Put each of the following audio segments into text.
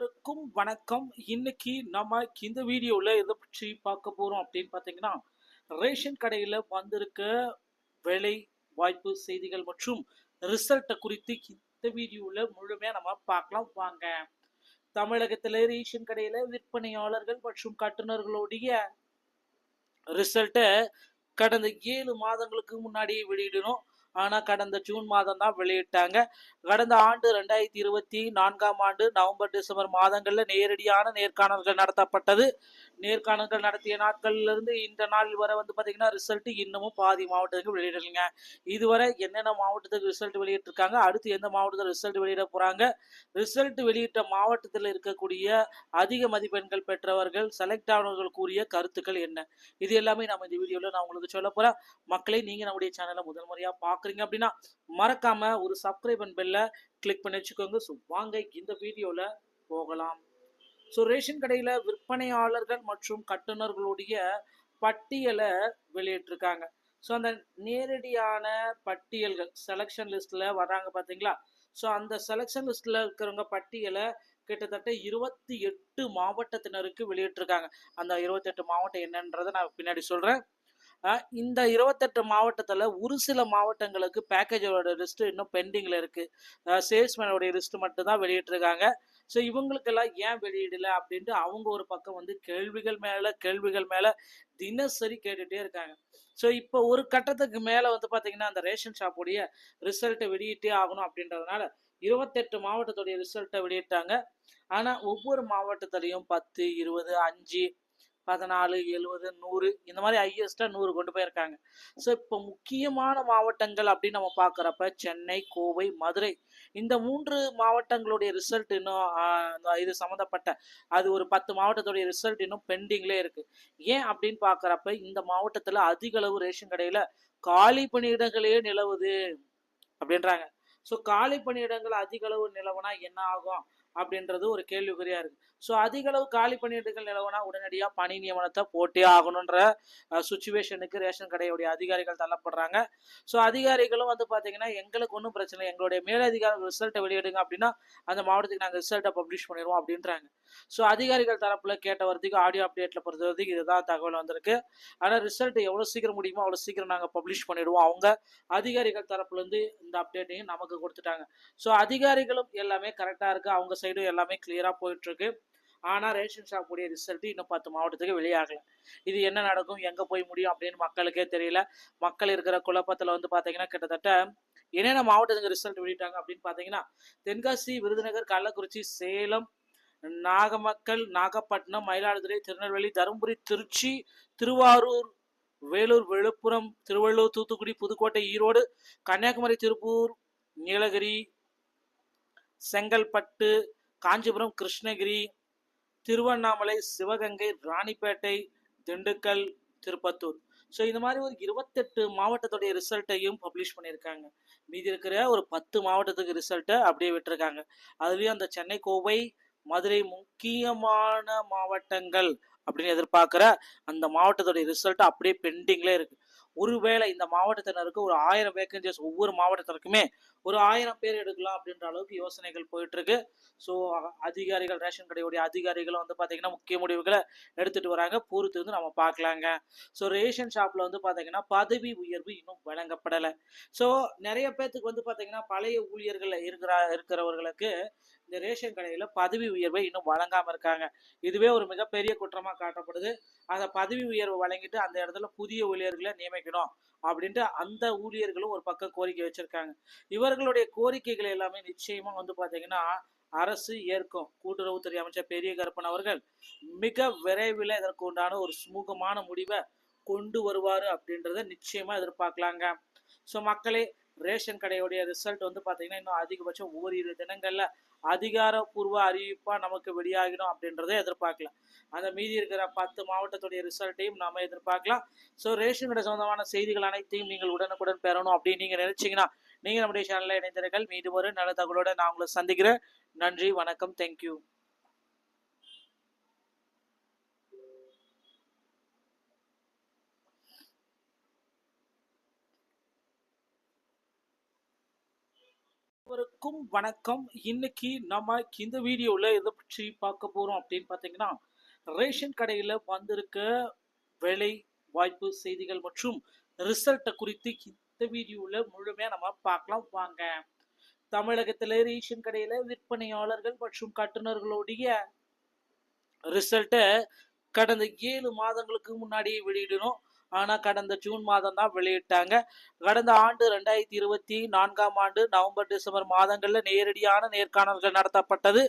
அனைவருக்கும் வணக்கம். இன்னைக்கு நம்ம இந்த வீடியோவில் எதை பற்றி பார்க்க போகிறோம் அப்படின்னு பார்த்தீங்கன்னா, ரேஷன் கடையில் வந்திருக்க வேலை வாய்ப்பு செய்திகள் மற்றும் ரிசல்ட்டை குறித்து இந்த வீடியோவில் முழுமையாக நம்ம பார்க்கலாம் வாங்க. தமிழகத்தில் ரேஷன் கடையில் விற்பனையாளர்கள் மற்றும் கட்டுநர்களுடைய ரிசல்ட்டை கடந்த 7 மாதங்களுக்கு முன்னாடியே வெளியிடணும். ஆனால் கடந்த ஜூன் மாதம் தான் வெளியிட்டாங்க. கடந்த ஆண்டு 2024 நவம்பர் டிசம்பர் மாதங்களில் நேரடியான நேர்காணல்கள் நடத்தப்பட்டது. நேர்காணல்கள் நடத்திய நாட்கள்லேருந்து இந்த நாள் வரை பார்த்தீங்கன்னா ரிசல்ட் இன்னமும் பாதி மாவட்டத்துக்கு வெளியிடலைங்க. இதுவரை என்னென்ன மாவட்டத்துக்கு ரிசல்ட் வெளியிட்டிருக்காங்க, அடுத்து எந்த மாவட்டத்தில் ரிசல்ட் வெளியிட போகிறாங்க, ரிசல்ட் வெளியிட்ட மாவட்டத்தில் இருக்கக்கூடிய அதிக மதிப்பெண்கள் பெற்றவர்கள் செலக்ட் ஆனவர்கள் கூறிய கருத்துக்கள் என்ன, இது எல்லாமே நம்ம இந்த வீடியோவில் நான் உங்களுக்கு சொல்ல போகிறேன். மக்களை நீங்கள் நம்முடைய சேனலை முதல் முறையாக பார்க்குறீங்க அப்படின்னா மறக்காம ஒரு சப்ஸ்கிரைப் அண்ட் பெல்ல கிளிக் பண்ணி வச்சுக்கோங்க. ஸோ வாங்க இந்த வீடியோவில் போகலாம். ஸோ ரேஷன் கடையில் விற்பனையாளர்கள் மற்றும் கட்டுநர்களுடைய பட்டியலை வெளியிட்டிருக்காங்க. ஸோ அந்த நேரடியான பட்டியல்கள் செலெக்ஷன் லிஸ்ட்டில் வர்றாங்க பார்த்தீங்களா. ஸோ அந்த செலெக்ஷன் லிஸ்ட்டில் இருக்கிறவங்க பட்டியலை கிட்டத்தட்ட 28 மாவட்டத்தினருக்கு வெளியிட்டிருக்காங்க. அந்த 28 மாவட்டம் என்னன்றதை நான் பின்னாடி சொல்கிறேன். இந்த 28 மாவட்டத்தில் ஒரு சில மாவட்டங்களுக்கு பேக்கேஜோட லிஸ்ட்டு இன்னும் பெண்டிங்கில் இருக்குது. சேல்ஸ்மேனோடைய லிஸ்ட்டு மட்டும்தான் வெளியிட்டிருக்காங்க. ஸோ இவங்களுக்கெல்லாம் ஏன் வெளியிடலை அப்படின்ட்டு அவங்க ஒரு பக்கம் கேள்விகள் மேலே தினசரி கேட்டுகிட்டே இருக்காங்க. ஸோ இப்போ ஒரு கட்டத்துக்கு மேலே பார்த்தீங்கன்னா அந்த ரேஷன் ஷாப்புடைய ரிசல்ட்டை வெளியிட்டே ஆகணும் அப்படின்றதுனால 28 மாவட்டத்துடைய ரிசல்ட்டை வெளியிட்டாங்க. ஆனால் ஒவ்வொரு மாவட்டத்துலையும் 10, 20, 5, 14, 70, 100 இந்த மாதிரி ஹையஸ்டா 100 கொண்டு போயிருக்காங்க. ஸோ இப்போ முக்கியமான மாவட்டங்கள் அப்படின்னு நம்ம பார்க்குறப்ப சென்னை, கோவை, மதுரை இந்த 3 மாவட்டங்களுடைய ரிசல்ட் இன்னும் இது சம்மந்தப்பட்ட அது ஒரு 10 மாவட்டத்துடைய ரிசல்ட் இன்னும் பெண்டிங்லேயே இருக்கு. ஏன் அப்படின்னு பார்க்குறப்ப இந்த மாவட்டத்தில் அதிக அளவு ரேஷன் கடையில் காலி பணியிடங்களே நிலவுது அப்படின்றாங்க. ஸோ காலி பணியிடங்கள் அதிக அளவு நிலவுனா என்ன ஆகும் அப்படின்றது ஒரு கேள்விக்குறியா இருக்கு. ஸோ அதிக அளவு காலி பணியிடங்கள் நிலவுனா உடனடியாக பணி நியமனத்தை போட்டே ஆகணுன்ற சுச்சுவேஷனுக்கு ரேஷன் கடையுடைய அதிகாரிகள் தள்ளப்படுறாங்க. ஸோ அதிகாரிகளும் பார்த்தீங்கன்னா எங்களுக்கு ஒன்றும் பிரச்சனை, எங்களுடைய மேலதிகாரிகள் ரிசல்ட்டை வெளியிடுங்க அப்படின்னா அந்த மாவட்டத்துக்கு நாங்கள் ரிசல்ட்டை பப்ளிஷ் பண்ணிடுவோம் அப்படின்றாங்க. ஸோ அதிகாரிகள் தரப்பில் கேட்ட வரதுக்கு ஆடியோ அப்டேட்டில் பொறுத்த வரைக்கும் இதுதான் தகவல் வந்திருக்கு. ஆனால் ரிசல்ட் எவ்வளோ சீக்கிரம் முடியுமோ அவ்வளோ சீக்கிரம் நாங்கள் பப்ளிஷ் பண்ணிடுவோம். அவங்க அதிகாரிகள் தரப்புலேருந்து இந்த அப்டேட்டையும் நமக்கு கொடுத்துட்டாங்க. ஸோ அதிகாரிகளும் எல்லாமே கரெக்டாக இருக்குது, அவங்க சைடும் எல்லாமே கிளியராக போயிட்டுருக்கு. ஆனால் ரேஷன் ஷாப்புடைய ரிசல்ட் இன்னும் 10 மாவட்டத்துக்கு வெளியாகலை. இது என்ன நடக்கும், எங்கே போய் முடியும் அப்படின்னு மக்களுக்கே தெரியல. மக்கள் இருக்கிற குழப்பத்தில் பார்த்தீங்கன்னா கிட்டத்தட்ட என்னென்ன மாவட்டத்துக்கு ரிசல்ட் வெளியிட்டாங்க அப்படின்னு பார்த்தீங்கன்னா தென்காசி, விருதுநகர், கள்ளக்குறிச்சி, சேலம், நாகமக்கல், நாகப்பட்டினம், மயிலாடுதுறை, திருநெல்வேலி, தருமபுரி, திருச்சி, திருவாரூர், வேலூர், விழுப்புரம், திருவள்ளூர், தூத்துக்குடி, புதுக்கோட்டை, ஈரோடு, கன்னியாகுமரி, திருப்பூர், நீலகிரி, செங்கல்பட்டு, காஞ்சிபுரம், கிருஷ்ணகிரி, திருவண்ணாமலை, சிவகங்கை, ராணிப்பேட்டை, திண்டுக்கல், திருப்பத்தூர். ஸோ இந்த மாதிரி ஒரு 28 மாவட்டத்துடைய ரிசல்ட்டையும் பப்ளிஷ் பண்ணியிருக்காங்க. மீதி இருக்கிற ஒரு 10 மாவட்டத்துக்கு ரிசல்ட்டை அப்படியே விட்டுருக்காங்க. அதுலேயும் அந்த சென்னை, கோவை, மதுரை முக்கியமான மாவட்டங்கள் அப்படின்னு எதிர்பார்க்குற அந்த மாவட்டத்துடைய ரிசல்ட் அப்படியே பெண்டிங்ல இருக்கு. ஒருவேளை இந்த மாவட்டத்தினருக்கு ஒரு 1000 வேகன்சிஸ் ஒவ்வொரு மாவட்டத்திற்குமே ஒரு 1000 பேர் எடுக்கலாம் அப்படின்ற அளவுக்கு யோசனைகள் போயிட்டு இருக்கு. ஸோ அதிகாரிகள், ரேஷன் கடையுடைய அதிகாரிகளும் பார்த்தீங்கன்னா முக்கிய முடிவுகளை எடுத்துட்டு வராங்க. பொறுத்து நம்ம பார்க்கலாங்க. ஸோ ரேஷன் ஷாப்ல பார்த்தீங்கன்னா பதவி உயர்வு இன்னும் வழங்கப்படலை. ஸோ நிறைய பேர்த்துக்கு பார்த்தீங்கன்னா பழைய ஊழியர்கள் இருக்கிறவர்களுக்கு இந்த ரேஷன் கடையில் பதவி உயர்வை இன்னும் வழங்காமல் இருக்காங்க. இதுவே ஒரு மிகப்பெரிய குற்றமாக காட்டப்படுது. அந்த பதவி உயர்வு வழங்கிட்டு அந்த இடத்துல புதிய ஊழியர்களை நியமிக்கணும் அப்படின்ட்டு அந்த ஊழியர்களும் ஒரு பக்கம் கோரிக்கை வச்சிருக்காங்க. இவர்களுடைய கோரிக்கைகள் எல்லாமே நிச்சயமா பார்த்தீங்கன்னா அரசு ஏற்கும். கூட்டுறவுத்துறை அமைச்சர் பெரிய கருப்பன் அவர்கள் மிக விரைவில் இதற்கு உண்டான ஒரு சுமூகமான முடிவை கொண்டு வருவார் அப்படின்றத நிச்சயமா எதிர்பார்க்கலாங்க. ஸோ மக்களே, ரேஷன் கடையுடைய ரிசல்ட் பார்த்தீங்கன்னா இன்னும் அதிகபட்சம் ஓரிரு தினங்கள்ல அதிகாரப்பூர்வ அறிவிப்பா நமக்கு வெளியாகிடும் அப்படின்றத எதிர்பார்க்கலாம். அந்த மீதி இருக்கிற 10 மாவட்டத்துடைய ரிசல்ட்டையும் நாம எதிர்பார்க்கலாம். ஸோ ரேஷன் கடை சம்பந்தமான செய்திகள் அனைத்தையும் நீங்கள் உடனுக்குடன் பெறணும் அப்படின்னு நீங்க நினைச்சீங்கன்னா நீங்க நம்முடைய சேனல்ல இணைந்திருங்கள். மீண்டும் ஒரு நல்ல தகவலோட நான் உங்களை சந்திக்கிறேன். நன்றி, வணக்கம், தேங்க்யூ. அனைவருக்கும் வணக்கம். இன்னைக்கு நம்ம இந்த வீடியோல எதை பற்றி பார்க்க போறோம் அப்படின்னு பார்த்தீங்கன்னா, ரேஷன் கடையில் வந்திருக்க வேலை வாய்ப்பு செய்திகள் மற்றும் ரிசல்ட்டை குறித்து இந்த வீடியோல முழுமையா நம்ம பார்க்கலாம் வாங்க. தமிழகத்தில் ரேஷன் கடையில் விற்பனையாளர்கள் மற்றும் கட்டுநர்களுடைய ரிசல்ட்டை கடந்த 7 மாதங்களுக்கு முன்னாடியே வெளியிடணும். ஆனால் கடந்த ஜூன் மாதம் தான் வெளியிட்டாங்க. கடந்த ஆண்டு 2024ஆம் ஆண்டு நவம்பர் டிசம்பர் மாதங்களில் நேரடியான நேர்காணல்கள் நடத்தப்பட்டது.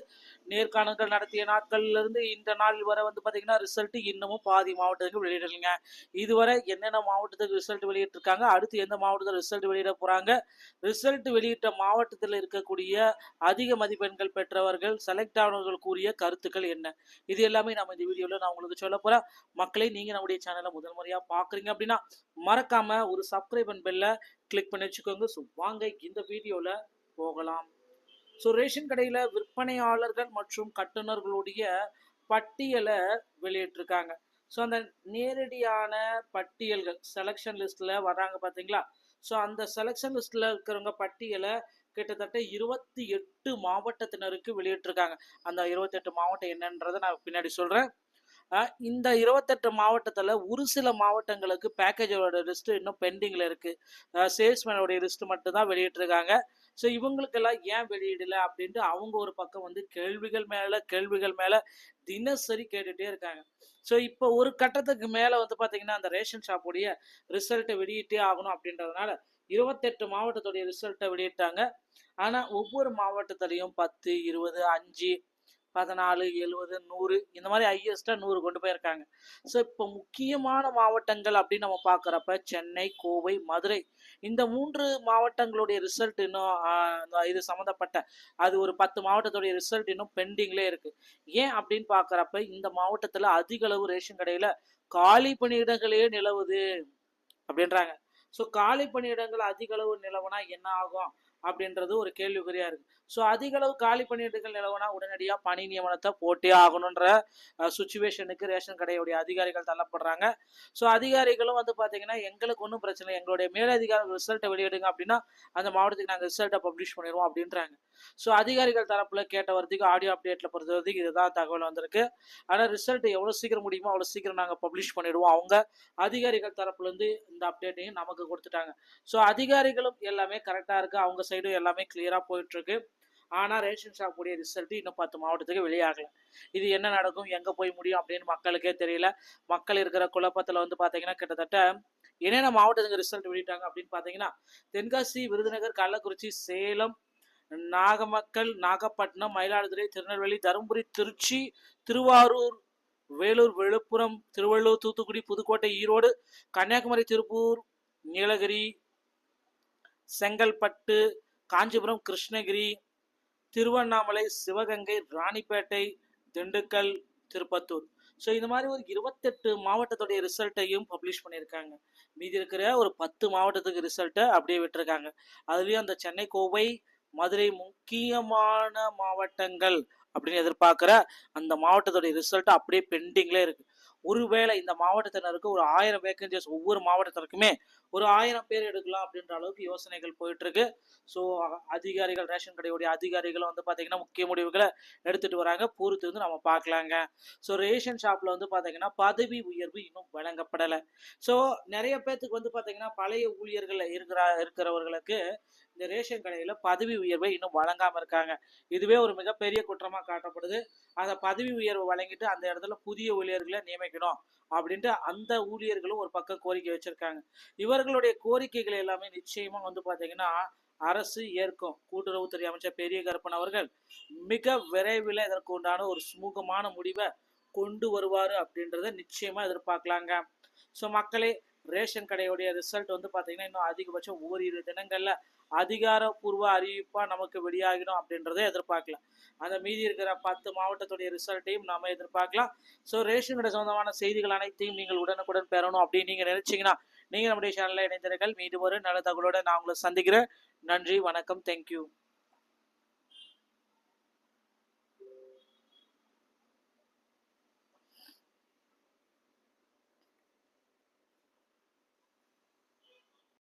நேர்காணல்கள் நடத்திய நாட்கள்லேருந்து இந்த நாள் வரை பார்த்தீங்கன்னா ரிசல்ட் இன்னமும் பாதி மாவட்டத்துக்கு வெளியிடலைங்க. இதுவரை என்னென்ன மாவட்டத்துக்கு ரிசல்ட் வெளியிட்டிருக்காங்க, அடுத்து எந்த மாவட்டத்தில் ரிசல்ட் வெளியிட போகிறாங்க, ரிசல்ட் வெளியிட்ட மாவட்டத்தில் இருக்கக்கூடிய அதிக மதிப்பெண்கள் பெற்றவர்கள் செலக்ட் ஆனவர்கள் கூறிய கருத்துக்கள் என்ன, இது எல்லாமே நம்ம இந்த வீடியோவில் நான் உங்களுக்கு சொல்ல போகிறேன். மக்களை நீங்கள் நம்முடைய சேனலை முதல் முறையாக பார்க்குறீங்க அப்படின்னா மறக்காம ஒரு சப்ஸ்கிரைப் அண்ட் பெல்ல கிளிக் பண்ணி வச்சுக்கோங்க. ஸோ வாங்க இந்த வீடியோல போகலாம். ஸோ ரேஷன் கடையில் விற்பனையாளர்கள் மற்றும் கட்டுநர்களுடைய பட்டியலை வெளியிட்டிருக்காங்க. ஸோ அந்த நேரடியான பட்டியல்கள் செலெக்ஷன் லிஸ்ட்ல வர்றாங்க பார்த்தீங்களா. ஸோ அந்த செலெக்ஷன் லிஸ்ட்ல இருக்கிறவங்க பட்டியலை கிட்டத்தட்ட 28 மாவட்டத்தினருக்கு வெளியிட்டிருக்காங்க. அந்த 28 மாவட்டம் என்னன்றதை நான் பின்னாடி சொல்றேன். இந்த 28 மாவட்டத்தில் ஒரு சில மாவட்டங்களுக்கு பேக்கேஜோட லிஸ்ட் இன்னும் பெண்டிங்கில் இருக்குது. சேல்ஸ்மேனோடைய லிஸ்ட் மட்டும்தான் வெளியிட்டிருக்காங்க. ஸோ இவங்களுக்கெல்லாம் ஏன் வெளியிடலை அப்படின்ட்டு அவங்க ஒரு பக்கம் கேள்விகள் மேலே தினசரி கேட்டுகிட்டே இருக்காங்க. ஸோ இப்போ ஒரு கட்டத்துக்கு மேலே பார்த்தீங்கன்னா அந்த ரேஷன் ஷாப்புடைய ரிசல்ட்டை வெளியிட்டே ஆகணும் அப்படின்றதுனால 28 மாவட்டத்துடைய ரிசல்ட்டை வெளியிட்டாங்க. ஆனால் ஒவ்வொரு மாவட்டத்திலையும் 10, 20, 5, 14, 70, 100 இந்த மாதிரி ஹையஸ்டா 100 கொண்டு போயிருக்காங்க. ஸோ இப்போ முக்கியமான மாவட்டங்கள் அப்படின்னு நம்ம பார்க்குறப்ப சென்னை, கோவை, மதுரை இந்த 3 மாவட்டங்களுடைய ரிசல்ட் இன்னும் இது சம்மந்தப்பட்ட அது ஒரு 10 மாவட்டத்துடைய ரிசல்ட் இன்னும் பெண்டிங்லேயே இருக்கு. ஏன் அப்படின்னு பார்க்குறப்ப இந்த மாவட்டத்தில் அதிக அளவு ரேஷன் கடையில் காலி பணியிடங்களே நிலவுது அப்படின்றாங்க. ஸோ காலி பணியிடங்கள் அதிக அளவு நிலவுனா என்ன ஆகும் அப்படின்றது ஒரு கேள்விக்குறியா இருக்கு. ஸோ அதிக அளவு காலி பணியிடங்கள் நிலவுனா உடனடியாக பணி நியமனத்தை போட்டே ஆகணுன்ற சுச்சுவேஷனுக்கு ரேஷன் கடையுடைய அதிகாரிகள் தள்ளப்படுறாங்க. ஸோ அதிகாரிகளும் பார்த்தீங்கன்னா எங்களுக்கு ஒன்றும் பிரச்சனை, எங்களுடைய மேலதிகாரிகள் ரிசல்ட்டை வெளியிடுங்க அப்படின்னா அந்த மாவட்டத்துக்கு நாங்கள் ரிசல்ட்டை பப்ளிஷ் பண்ணிடுவோம் அப்படின்றாங்க. ஸோ அதிகாரிகள் தரப்புல கேட்ட வரதுக்கு ஆடியோ அப்டேட்ல பொறுத்த வரைக்கும் இதுதான் தகவல் வந்திருக்கு. ஆனால் ரிசல்ட் எவ்வளோ சீக்கிரம் முடியுமோ அவ்வளோ சீக்கிரம் நாங்கள் பப்ளிஷ் பண்ணிடுவோம். அவங்க அதிகாரிகள் தரப்புல இருந்து இந்த அப்டேட்டையும் நமக்கு கொடுத்துட்டாங்க. ஸோ அதிகாரிகளும் எல்லாமே கரெக்டாக இருக்கு, அவங்க சைடும் எல்லாமே கிளியரா போயிட்டு இருக்கு. ஆனால் ரேஷன் ஷாப்புடைய ரிசல்ட் இன்னும் 10 மாவட்டத்துக்கு வெளியாகல. இது என்ன நடக்கும், எங்கே போய் முடியும் அப்படின்னு மக்களுக்கே தெரியல. மக்கள் இருக்கிற குழப்பத்தில் பார்த்தீங்கன்னா கிட்டத்தட்ட என்னென்ன மாவட்டத்துக்கு ரிசல்ட் வெளியிட்டாங்க அப்படின்னு பார்த்தீங்கன்னா தென்காசி, விருதுநகர், கள்ளக்குறிச்சி, சேலம், நாகமக்கல், நாகப்பட்டினம், மயிலாடுதுறை, திருநெல்வேலி, தருமபுரி, திருச்சி, திருவாரூர், வேலூர், விழுப்புரம், திருவள்ளூர், தூத்துக்குடி, புதுக்கோட்டை, ஈரோடு, கன்னியாகுமரி, திருப்பூர், நீலகிரி, செங்கல்பட்டு, காஞ்சிபுரம், கிருஷ்ணகிரி, திருவண்ணாமலை, சிவகங்கை, ராணிப்பேட்டை, திண்டுக்கல், திருப்பத்தூர். ஸோ இந்த மாதிரி ஒரு 28 மாவட்டத்துடைய ரிசல்ட்டையும் பப்ளிஷ் பண்ணியிருக்காங்க. மீதி இருக்கிற ஒரு 10 மாவட்டத்துக்கு ரிசல்ட்டை அப்படியே விட்டுருக்காங்க. அதுலேயும் அந்த சென்னை, கோவை, மதுரை முக்கியமான மாவட்டங்கள் அப்படின்னு எதிர்பார்க்குற அந்த மாவட்டத்துடைய ரிசல்ட் அப்படியே பெண்டிங்ல இருக்கு. ஒருவேளை இந்த மாவட்டத்தினருக்கு ஒரு 1000 வேகன்சிஸ், ஒவ்வொரு மாவட்டத்திற்குமே ஒரு 1000 பேர் எடுக்கலாம் அப்படின்ற அளவுக்கு யோசனைகள் போயிட்டு இருக்கு. ஸோ அதிகாரிகள், ரேஷன் கடையுடைய அதிகாரிகளும் பார்த்தீங்கன்னா முக்கிய முடிவுகளை எடுத்துட்டு வராங்க. பொறுத்து நம்ம பார்க்கலாங்க. ஸோ ரேஷன் ஷாப்ல பார்த்தீங்கன்னா பதவி உயர்வு இன்னும் வழங்கப்படலை. ஸோ நிறைய பேர்த்துக்கு பார்த்தீங்கன்னா பழைய ஊழியர்கள் இருக்கிறவர்களுக்கு இந்த ரேஷன் கடையில் பதவி உயர்வை இன்னும் வழங்காமல் இருக்காங்க. இதுவே ஒரு மிகப்பெரிய குற்றமாக காட்டப்படுது. அந்த பதவி உயர்வை வழங்கிட்டு அந்த இடத்துல புதிய ஊழியர்களை நியமிக்கணும் அப்படின்ட்டு அந்த ஊழியர்களும் ஒரு பக்கம் கோரிக்கை வச்சிருக்காங்க. இவர்களுடைய கோரிக்கைகள் எல்லாமே நிச்சயமா பார்த்தீங்கன்னா அரசு ஏற்கும். கூட்டுறவுத்துறை அமைச்சர் பெரிய கருப்பன் அவர்கள் மிக விரைவில் இதற்கு உண்டான ஒரு சுமூகமான முடிவை கொண்டு வருவார் அப்படின்றத நிச்சயமா எதிர்பார்க்கலாங்க. ஸோ மக்களே, ரேஷன் கடையுடைய ரிசல்ட் பார்த்தீங்கன்னா இன்னும் அதிகபட்சம் ஓரிரு தினங்கள்ல அதிகாரப்பூர்வ அறிவிப்பா நமக்கு வெளியாகிடும் அப்படின்றத எதிர்பார்க்கலாம். அந்த மீதி இருக்கிற 10 மாவட்டத்துடைய ரிசல்ட்டையும் நாம எதிர்பார்க்கலாம். ஸோ ரேஷன் கடை சம்பந்தமான செய்திகள் அனைத்தையும் நீங்கள் உடனுக்குடன் பெறணும் அப்படின்னு நீங்க நினைச்சீங்கன்னா நீங்க நம்முடைய சேனல்ல இணைந்திருங்கள். மீண்டும் ஒரு நல்ல தகவலோட நான் உங்களை சந்திக்கிறேன். நன்றி, வணக்கம், தேங்க்யூ.